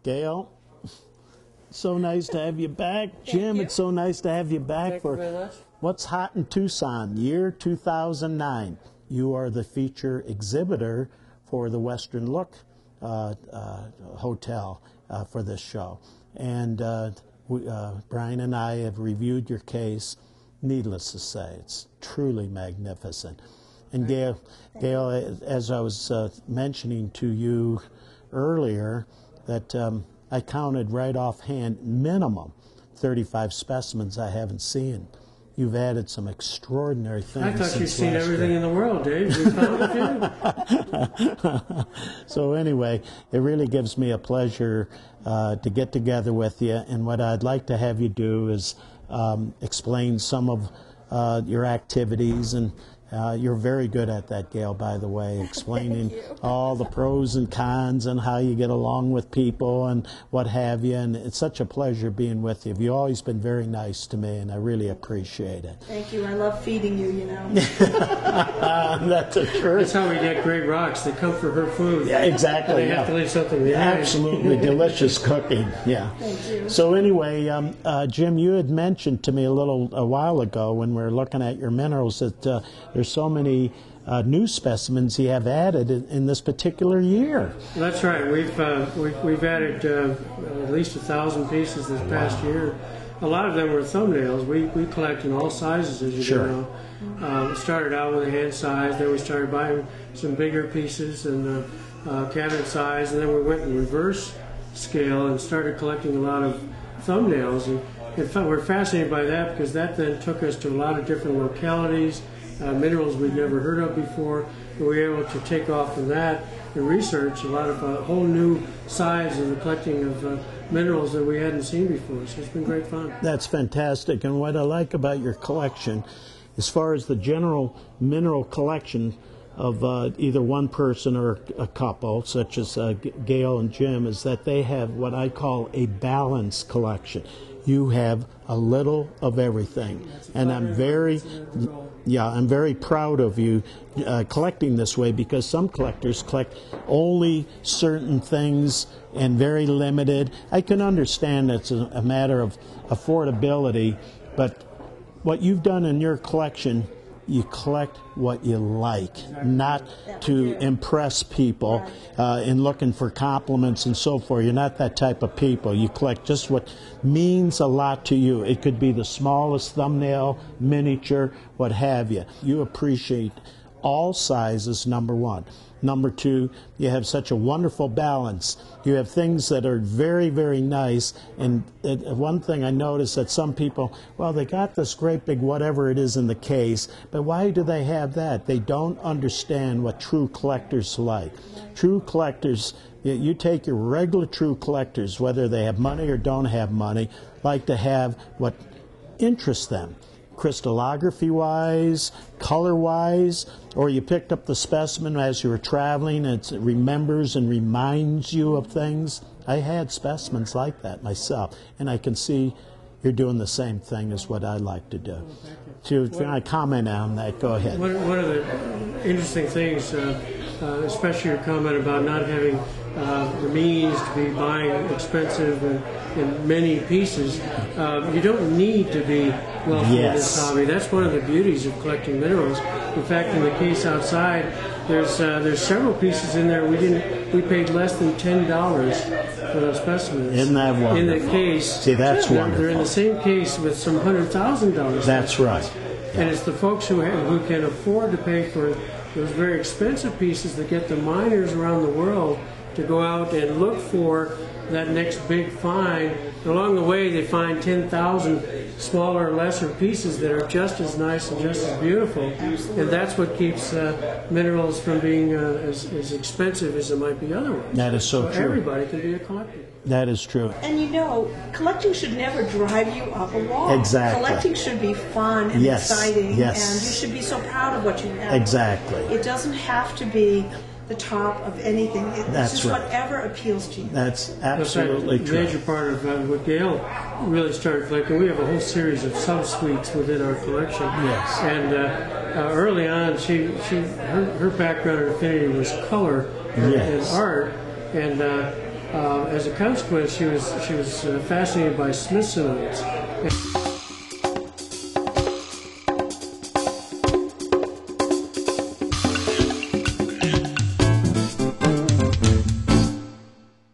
Gail, so nice to have you back. Jim, it's so nice to have you back. Thank you very much. What's Hot in Tucson, year 2009. You are the feature exhibitor for the Westward Look Hotel for this show. And Brian and I have reviewed your case. Needless to say, it's truly magnificent. And Gail, as I was mentioning to you earlier, that I counted right offhand minimum 35 specimens I haven't seen. You've added some extraordinary things. I thought you'd seen everything in the world, Dave. You found it too. So anyway, it really gives me a pleasure to get together with you. And what I'd like to have you do is explain some of your activities. And you're very good at that, Gail, by the way, explaining all the pros and cons and how you get along with people and what have you. And it's such a pleasure being with you. You've always been very nice to me, and I really appreciate it. Thank you. I love feeding you, you know. That's the truth. That's how we get great rocks. They come for her food. Yeah, exactly. They have to leave something behind. Absolutely delicious cooking. Yeah. Thank you. So anyway, Jim, you had mentioned to me a while ago when we were looking at your minerals that there's so many new specimens you have added in this particular year. That's right. We've added at least 1,000 pieces this past year. A lot of them were thumbnails. We collect in all sizes, as you know. We started out with a hand size, then we started buying some bigger pieces and cabinet size, and then we went in reverse scale and started collecting a lot of thumbnails. And in fact, we're fascinated by that because that then took us to a lot of different localities, minerals we'd never heard of before. And we were able to take off from that and research a lot of whole new sides of the collecting of minerals that we hadn't seen before. So it's been great fun. That's fantastic. And what I like about your collection, as far as the general mineral collection of either one person or a couple, such as Gail and Jim, is that they have what I call a balanced collection. You have a little of everything, and I'm very proud of you collecting this way, because some collectors collect only certain things and very limited. I can understand it's a matter of affordability, but what you've done in your collection, you collect what you like, not to impress people in looking for compliments and so forth. You're not that type of people. You collect just what means a lot to you. It could be the smallest thumbnail, miniature, what have you. You appreciate all sizes, number one. Number two, you have such a wonderful balance. You have things that are very, very nice. And one thing I noticed that some people, well, they got this great big whatever it is in the case, but why do they have that? They don't understand what true collectors like. True collectors, you take your regular true collectors, whether they have money or don't have money, like to have what interests them. Crystallography-wise, color-wise, or you picked up the specimen as you were traveling and it remembers and reminds you of things. I had specimens like that myself, and I can see you're doing the same thing as what I like to do. So if you want to comment on that, go ahead. One of the interesting things, especially your comment about not having the means to be buying expensive and many pieces, you don't need to be wealthy in this hobby. That's one of the beauties of collecting minerals. In fact, in the case outside, there's several pieces in there we paid less than $10 for those specimens. Isn't that wonderful? In the case, see, that's wonderful. They're in the same case with some $100,000. That's right. And it's the folks who can afford to pay for those very expensive pieces that get the miners around the world to go out and look for that next big find. And along the way, they find 10,000 smaller, lesser pieces that are just as nice and just as beautiful. And that's what keeps minerals from being as expensive as it might be otherwise. That is so true. Everybody can be a collector. That is true. And you know, collecting should never drive you up a wall. Exactly. Collecting should be fun and exciting, and you should be so proud of what you have. Exactly. It doesn't have to be the top of anything. It's just whatever appeals to you. That's absolutely true. A major part of what Gail really started collecting, we have a whole series of sub-suites within our collection. Yes. And early on, her background and affinity was color and art. And As a consequence, she was fascinated by smithsonites.